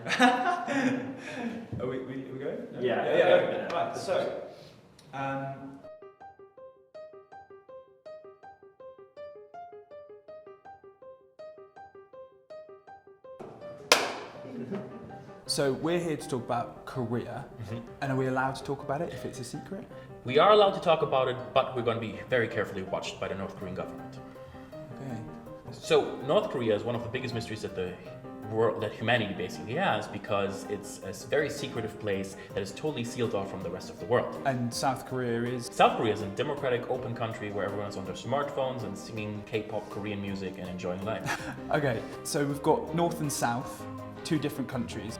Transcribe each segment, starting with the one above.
Are we going? No? Yeah. Right, so, so we're here to talk about Korea, and are we allowed to talk about it if it's a secret? We are allowed to talk about it, but we're going to be very carefully watched by the North Korean government. Okay. So North Korea is one of the biggest mysteries that the world, that humanity basically has, because it's a very secretive place that is totally sealed off from the rest of the world. And South Korea is? South Korea is a democratic, open country where everyone's on their smartphones and singing K-pop, Korean music and enjoying life. Okay, so we've got North and South, two different countries.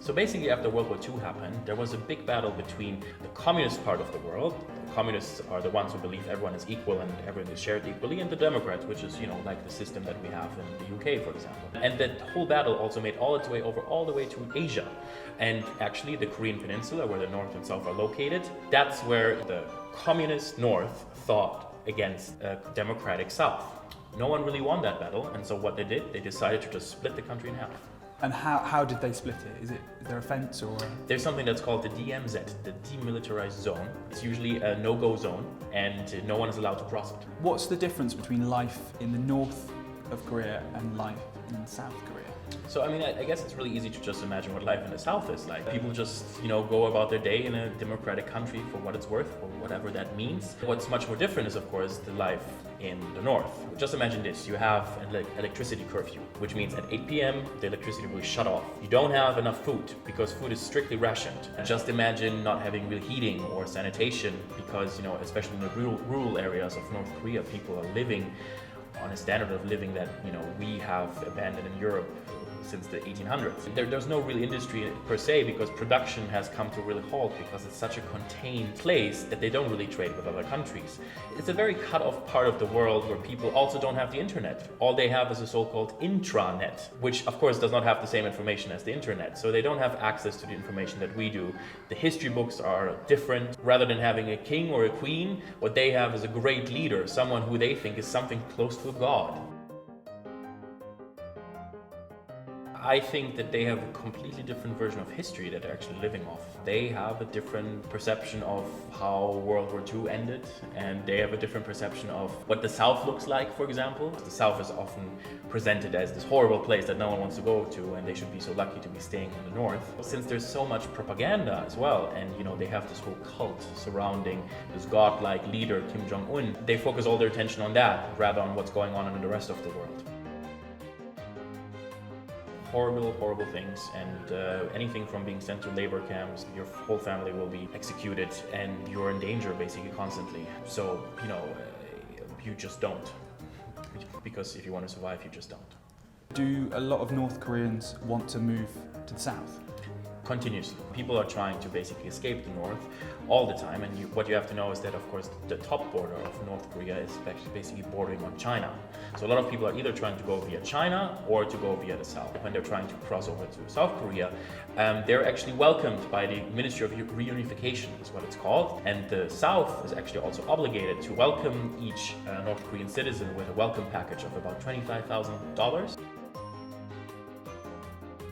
So basically, after World War II happened, there was a big battle between the communist part of the world. The communists are the ones who believe everyone is equal and everyone is shared equally, and the Democrats, which is, like the system that we have in the UK, for example. And that whole battle also made all its way over all the way to Asia. And actually, the Korean Peninsula, where the North and South are located, that's where the communist North fought against a democratic South. No one really won that battle, and so what they did, they decided to just split the country in half. And how did they split it? Is there a fence or? There's something that's called the DMZ, the Demilitarized Zone. It's usually a no-go zone, and no one is allowed to cross it. What's the difference between life in the north of Korea and life in South Korea? So, I guess it's really easy to just imagine what life in the South is like. People just, go about their day in a democratic country for what it's worth, or whatever that means. What's much more different is, of course, the life in the North. Just imagine this, you have an electricity curfew, which means at 8 p.m. the electricity will be shut off. You don't have enough food, because food is strictly rationed. Just imagine not having real heating or sanitation, because, especially in the rural areas of North Korea, people are living on a standard of living that, we have abandoned in Europe since the 1800s. There's no real industry per se, because production has come to a real halt, because it's such a contained place that they don't really trade with other countries. It's a very cut-off part of the world where people also don't have the internet. All they have is a so-called intranet, which of course does not have the same information as the internet, so they don't have access to the information that we do. The history books are different. Rather than having a king or a queen, what they have is a great leader, someone who they think is something close to a god. I think that they have a completely different version of history that they're actually living off. They have a different perception of how World War II ended, and they have a different perception of what the South looks like, for example. The South is often presented as this horrible place that no one wants to go to, and they should be so lucky to be staying in the North. Since there's so much propaganda as well, and they have this whole cult surrounding this godlike leader, Kim Jong-un, they focus all their attention on that, rather on what's going on in the rest of the world. Horrible things, and anything from being sent to labor camps, your whole family will be executed, and you're in danger basically constantly. So, you just don't. Because if you want to survive, you just don't. Do a lot of North Koreans want to move to the South? Continuously. People are trying to basically escape the North all the time, and what you have to know is that, of course, the top border of North Korea is basically bordering on China. So a lot of people are either trying to go via China or to go via the South. When they're trying to cross over to South Korea, they're actually welcomed by the Ministry of Reunification, is what it's called, and the South is actually also obligated to welcome each North Korean citizen with a welcome package of about $25,000.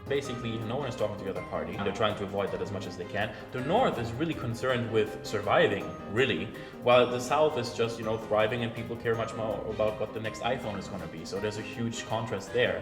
Basically, no one is talking to the other party. They're trying to avoid that as much as they can. The North is really concerned with surviving, really, while the South is just, thriving, and people care much more about what the next iPhone is going to be. So there's a huge contrast there.